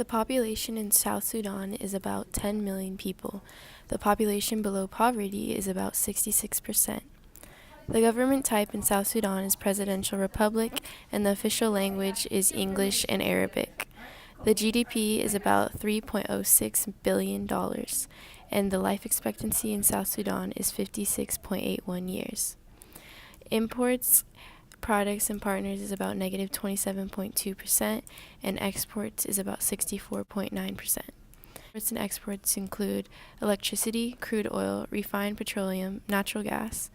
The population in South Sudan is about 10 million people. The population below poverty is about 66%. The government type in South Sudan is Presidential Republic, and the official language is English and Arabic. The GDP is about $3.06 billion, and the life expectancy in South Sudan is 56.81 years. Imports, products, and partners is about negative 27.2%, and exports is about 64.9%. Imports and exports include electricity, crude oil, refined petroleum, natural gas,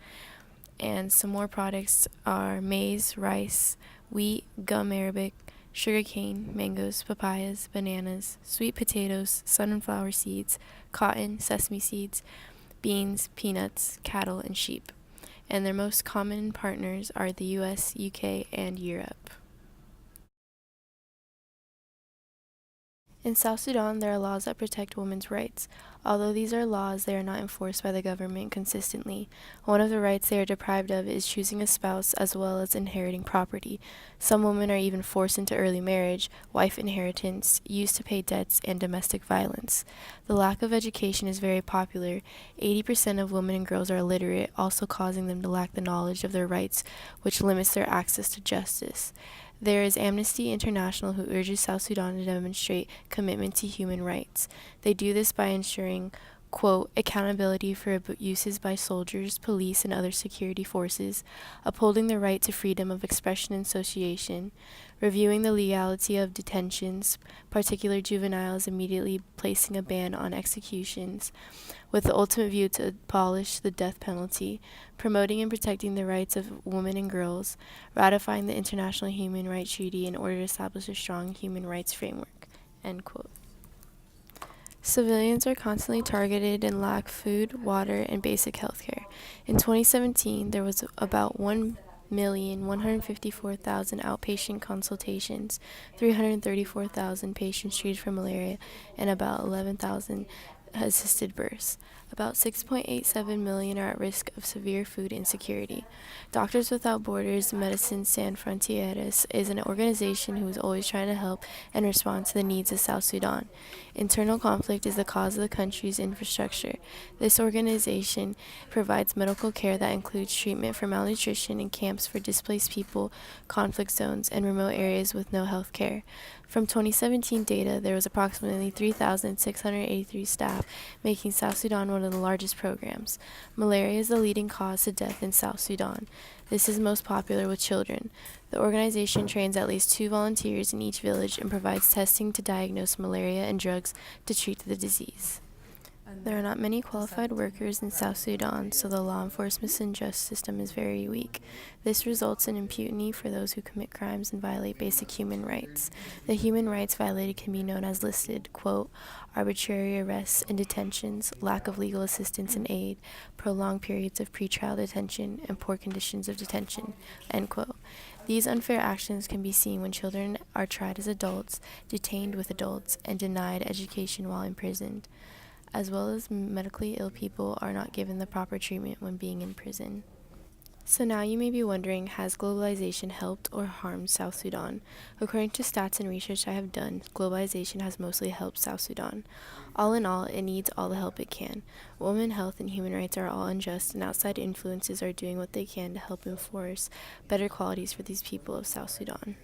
and some more products are maize, rice, wheat, gum arabic, sugarcane, mangoes, papayas, bananas, sweet potatoes, sunflower seeds, cotton, sesame seeds, beans, peanuts, cattle, and sheep. And their most common partners are the US, UK, and Europe. In South Sudan, there are laws that protect women's rights. Although these are laws, they are not enforced by the government consistently. One of the rights they are deprived of is choosing a spouse as well as inheriting property. Some women are even forced into early marriage, wife inheritance, used to pay debts, and domestic violence. The lack of education is very popular. 80% of women and girls are illiterate, also causing them to lack the knowledge of their rights, which limits their access to justice. There is Amnesty International who urges South Sudan to demonstrate commitment to human rights. They do this by ensuring, quote, accountability for abuses by soldiers, police, and other security forces, upholding the right to freedom of expression and association, reviewing the legality of detentions, particular juveniles immediately placing a ban on executions, with the ultimate view to abolish the death penalty, promoting and protecting the rights of women and girls, ratifying the International Human Rights Treaty in order to establish a strong human rights framework, end quote. Civilians are constantly targeted and lack food, water, and basic health care. In 2017, there was about 1,154,000 outpatient consultations, 334,000 patients treated for malaria, and about 11,000 assisted births. About 6.87 million are at risk of severe food insecurity. Doctors Without Borders Medicine Sans Frontieres is an organization who is always trying to help and respond to the needs of South Sudan. Internal conflict is the cause of the country's infrastructure. This organization provides medical care that includes treatment for malnutrition in camps for displaced people, conflict zones, and remote areas with no health care. From 2017 data, there was approximately 3,683 staff, making South Sudan one of the largest programs. Malaria is the leading cause of death in South Sudan. This is most popular with children. The organization trains at least 2 volunteers in each village and provides testing to diagnose malaria and drugs to treat the disease. There are not many qualified workers in South Sudan, so the law enforcement and justice system is very weak. This results in impunity for those who commit crimes and violate basic human rights. The human rights violated can be known as listed, quote, arbitrary arrests and detentions, lack of legal assistance and aid, prolonged periods of pretrial detention, and poor conditions of detention, end quote. These unfair actions can be seen when children are tried as adults, detained with adults, and denied education while imprisoned, as well as medically ill people are not given the proper treatment when being in prison. So now you may be wondering, has globalization helped or harmed South Sudan? According to stats and research I have done, globalization has mostly helped South Sudan. All in all, it needs all the help it can. Women, health, and human rights are all unjust, and outside influences are doing what they can to help enforce better qualities for these people of South Sudan.